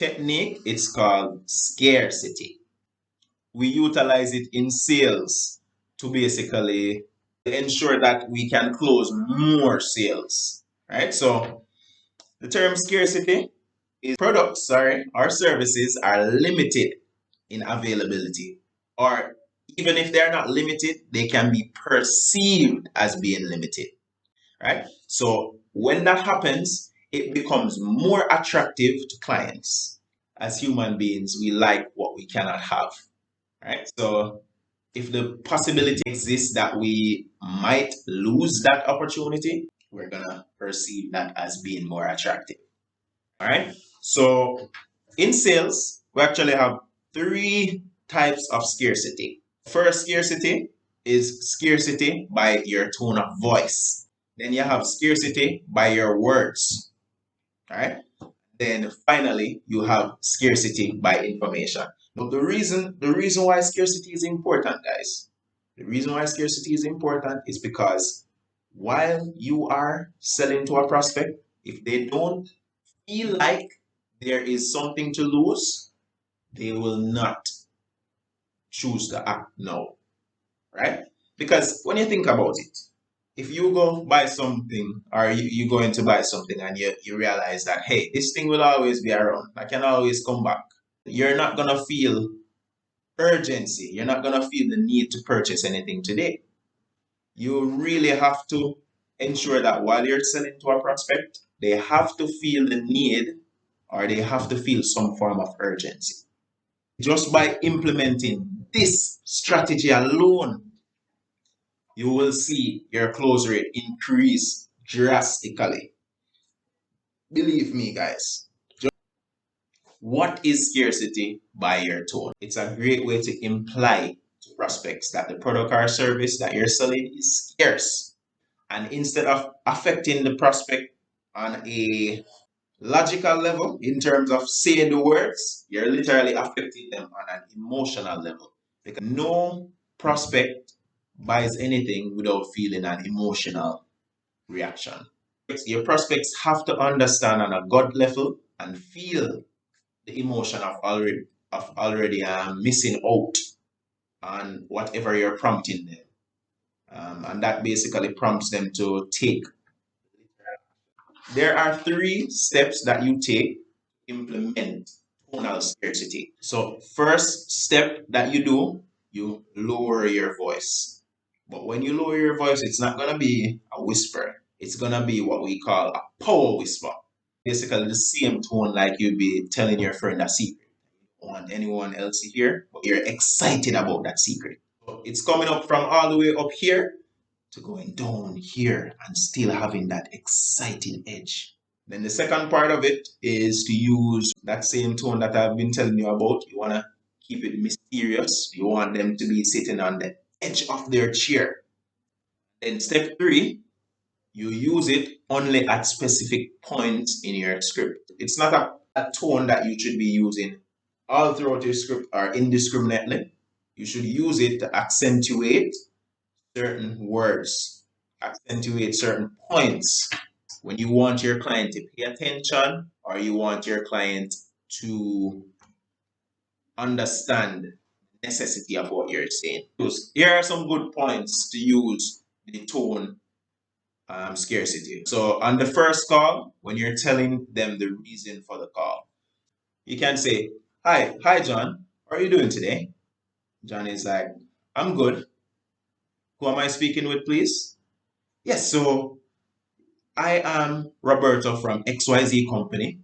technique, it's called scarcity. We utilize it in sales to basically ensure that we can close more sales, right? So the term scarcity is products, or services are limited in availability, or even if they're not limited, they can be perceived as being limited, right? So when that happens, it becomes more attractive to clients. As human beings, we like what we cannot have, right? So if the possibility exists that we might lose that opportunity, we're gonna perceive that as being more attractive. All right. So in sales, we actually have three types of scarcity. First scarcity is scarcity by your tone of voice. Then you have scarcity by your words. All right. Then finally, you have scarcity by information. But the reason why scarcity is important, guys, the reason why scarcity is important is because while you are selling to a prospect, if they don't feel like there is something to lose, they will not choose to act now, right? Because when you think about it, if you go buy something or you go in to buy something and you realize that, hey, this thing will always be around, I can always come back, you're not going to feel urgency. You're not going to feel the need to purchase anything today. You really have to ensure that while you're selling to a prospect, they have to feel the need or they have to feel some form of urgency. Just by implementing this strategy alone, you will see your close rate increase drastically. Believe me, guys. What is scarcity by your tone? It's a great way to imply to prospects that the product or service that you're selling is scarce. And instead of affecting the prospect on a logical level in terms of saying the words, you're literally affecting them on an emotional level. Because no prospect buys anything without feeling an emotional reaction. Your prospects have to understand on a gut level and feel the emotion of already missing out on whatever you're prompting them. And that basically prompts them to take. There are three steps that you take to implement tonal scarcity. So first step that you do, you lower your voice. But when you lower your voice, it's not going to be a whisper. It's going to be what we call a power whisper. Basically the same tone like you'd be telling your friend a secret. You don't want anyone else to hear, but you're excited about that secret. So it's coming up from all the way up here to going down here and still having that exciting edge. Then the second part of it is to use that same tone that I've been telling you about. You want to keep it mysterious. You want them to be sitting on the edge of their chair. Then step 3, you use it only at specific points in your script. It's not a tone that you should be using all throughout your script or indiscriminately. You should use it to accentuate certain words, accentuate certain points when you want your client to pay attention or you want your client to understand the necessity of what you're saying. Here are some good points to use the tone scarcity. So on the first call, when you're telling them the reason for the call, you can say, hi John, how are you doing today? John is like, I'm good. Who am I speaking with, please? Yes, so I am Roberto from XYZ Company.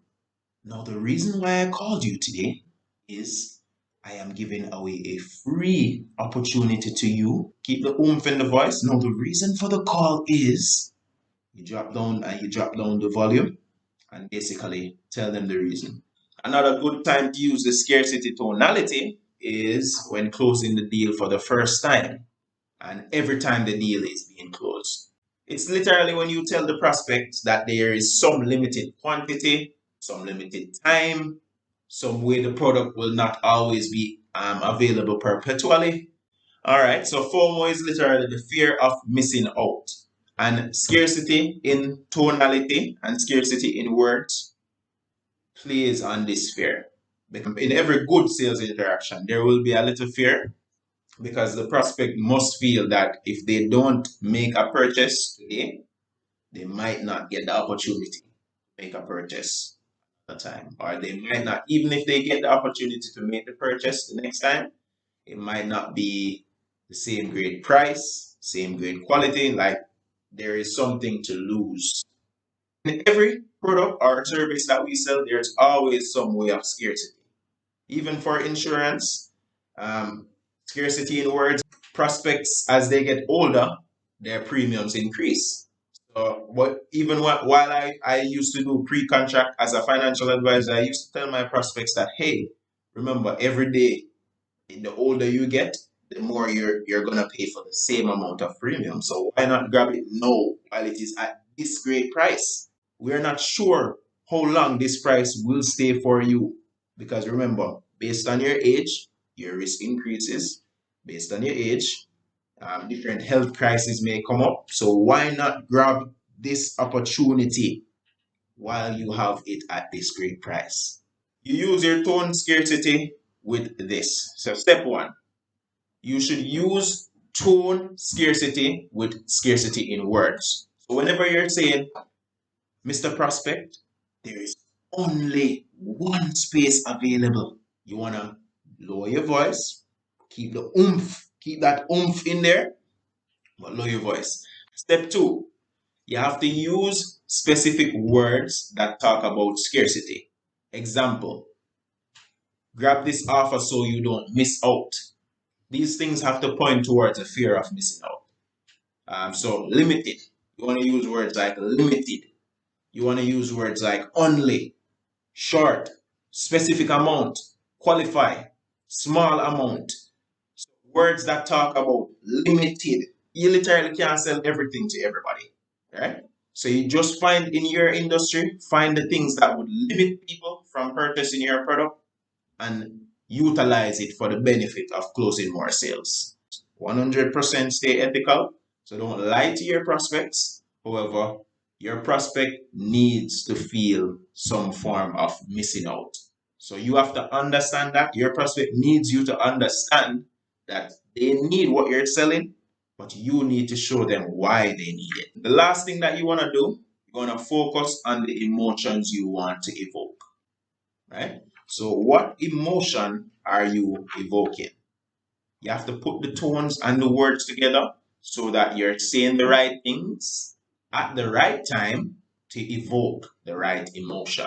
Now, the reason why I called you today is I am giving away a free opportunity to you. Keep the oomph in the voice. Now, the reason for the call is you drop down the volume and basically tell them the reason. Another good time to use the scarcity tonality is when closing the deal for the first time and every time the deal is being closed. It's literally when you tell the prospect that there is some limited quantity, some limited time, some way the product will not always be available perpetually. All right, so FOMO is literally the fear of missing out. And scarcity in tonality and scarcity in words plays on this fear. In every good sales interaction, there will be a little fear because the prospect must feel that if they don't make a purchase today, they might not get the opportunity to make a purchase at the time. Or they might not, even if they get the opportunity to make the purchase the next time, it might not be the same great price, same great quality. Like there is something to lose. In every product or service that we sell, there's always some way of scarcity. Even for insurance, scarcity in words, prospects as they get older, their premiums increase. So, but even while I used to do pre-contract as a financial advisor, I used to tell my prospects that, hey, remember, every day, the older you get, the more you're gonna pay for the same amount of premium. So why not grab it now while it is at this great price? We're not sure how long this price will stay for you. Because remember, based on your age, your risk increases. Based on your age, different health crises may come up. So why not grab this opportunity while you have it at this great price? You use your tone scarcity with this. So step one, you should use tone scarcity with scarcity in words. So whenever you're saying, Mr. Prospect, there is only one space available. You want to lower your voice, keep the oomph, keep that oomph in there, but lower your voice. Step two, you have to use specific words that talk about scarcity. Example, grab this offer so you don't miss out. These things have to point towards a fear of missing out. So limited, you want to use words like limited. You want to use words like only, short, specific amount, qualify, small amount. So words that talk about limited. You literally can't sell everything to everybody, right? So you just find in your industry, find the things that would limit people from purchasing your product and utilize it for the benefit of closing more sales. 100% stay ethical. So don't lie to your prospects. However, your prospect needs to feel some form of missing out. So you have to understand that your prospect needs you to understand that they need what you're selling, but you need to show them why they need it. The last thing that you want to do, you want to focus on the emotions you want to evoke, right? So what emotion are you evoking? You have to put the tones and the words together so that you're saying the right things at the right time to evoke the right emotion.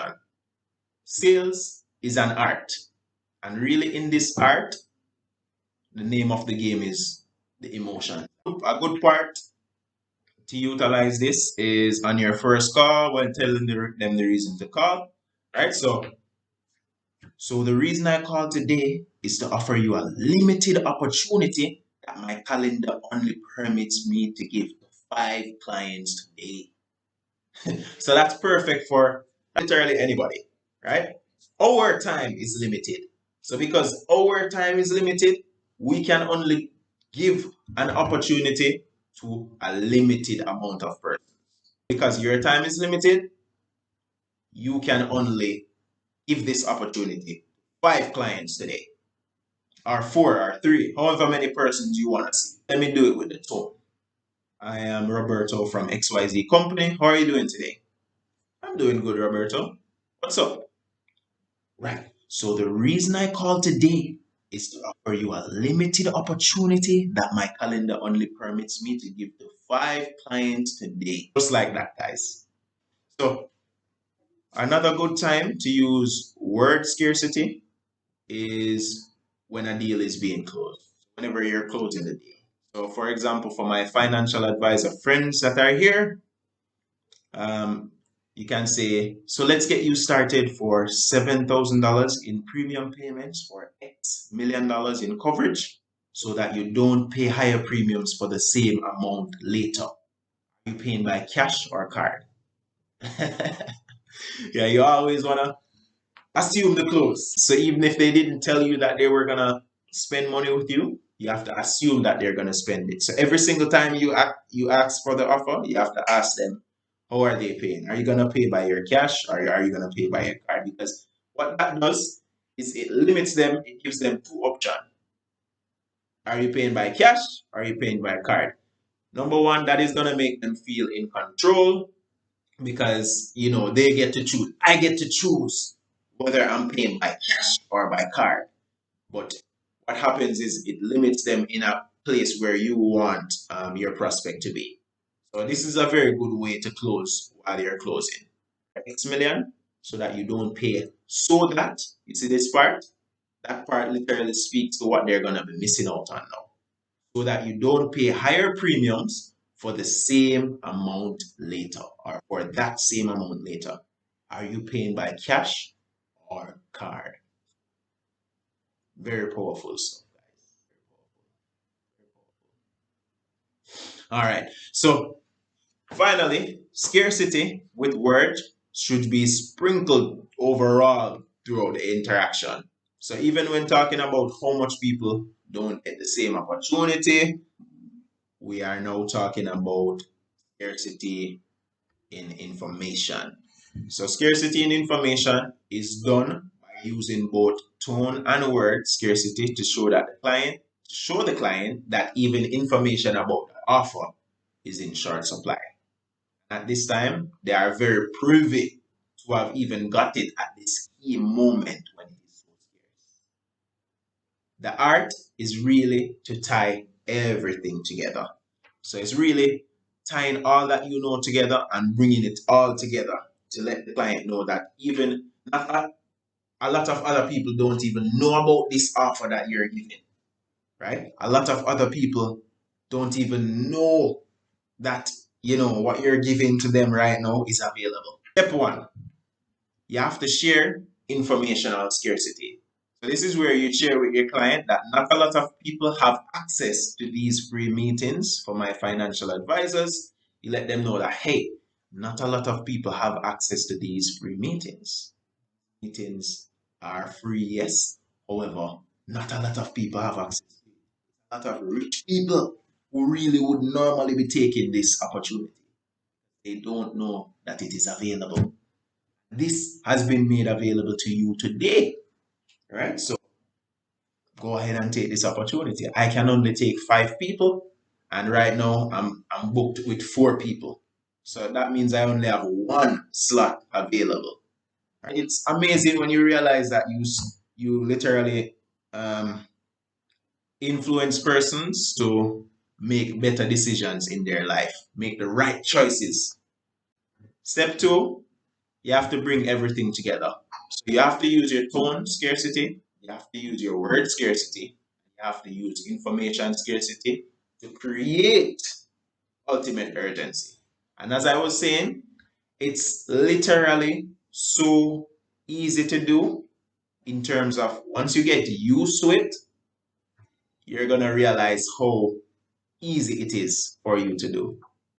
Sales is an art. And really in this art, the name of the game is the emotion. A good part to utilize this is on your first call when telling them the reason to call, right? So the reason I called today is to offer you a limited opportunity that my calendar only permits me to give to 5 clients today. So that's perfect for literally anybody, right? Our time is limited. So because our time is limited, we can only give an opportunity to a limited amount of persons. Because your time is limited, you can only give this opportunity 5 clients today, or 4 or 3, however many persons you want to see. Let me do it with the tone. I am Roberto from XYZ Company. How are you doing today? I'm doing good, Roberto. What's up? Right. So the reason I called today is to offer you a limited opportunity that my calendar only permits me to give to 5 clients today. Just like that, guys. So another good time to use word scarcity is when a deal is being closed, whenever you're closing the deal. So, for example, for my financial advisor friends that are here, you can say, so let's get you started for $7,000 in premium payments for X million dollars in coverage so that you don't pay higher premiums for the same amount later. Are you paying by cash or card? Yeah, you always want to assume the close. So even if they didn't tell you that they were gonna spend money with you, you have to assume that they're gonna spend it. So every single time you ask for the offer, you have to ask them, how are they paying? Are you gonna pay by your cash or are you gonna pay by your card? Because What that does is it limits them, it gives them two options. Are you paying by cash or are you paying by card? Number one, that is going to make them feel in control because, they get to choose. I get to choose whether I'm paying by cash or by card. But what happens is it limits them in a place where you want your prospect to be. So this is a very good way to close while you're closing. X million, so that you don't pay. So that, you see this part? That part literally speaks to what they're going to be missing out on now. So that you don't pay higher premiums for the same amount later, or for that same amount later. Are you paying by cash or card? Very powerful stuff, guys. All right. So finally, scarcity with words should be sprinkled overall throughout the interaction. So even when talking about how much people don't get the same opportunity, we are now talking about scarcity in information. So scarcity in information is done by using both tone and word scarcity to show the client that even information about the offer is in short supply. At this time, they are very privy to have even got it at this key moment when it is so scarce. The art is really to tie everything together. So it's really tying all that you know together and bringing it all together to let the client know that even not a lot of other people don't even know about this offer that you're giving, right? A lot of other people don't even know that, what you're giving to them right now is available. Step one, you have to share informational scarcity. So this is where you share with your client that not a lot of people have access to these free meetings for my financial advisors. You let them know that, hey, not a lot of people have access to these free meetings. Meetings are free, yes. However, not a lot of people have access to it. A lot of rich people who really would normally be taking this opportunity. They don't know that it is available. This has been made available to you today, right? So go ahead and take this opportunity. I can only take 5 people, and right now I'm booked with 4 people. So that means I only have 1 slot available. Right? It's amazing when you realize that you literally influence persons to make better decisions in their life, make the right choices. Step 2, you have to bring everything together. So you have to use your tone scarcity, you have to use your word scarcity, you have to use information scarcity to create ultimate urgency. And as I was saying, it's literally so easy to do in terms of once you get used to it, you're going to realize how easy it is for you to do.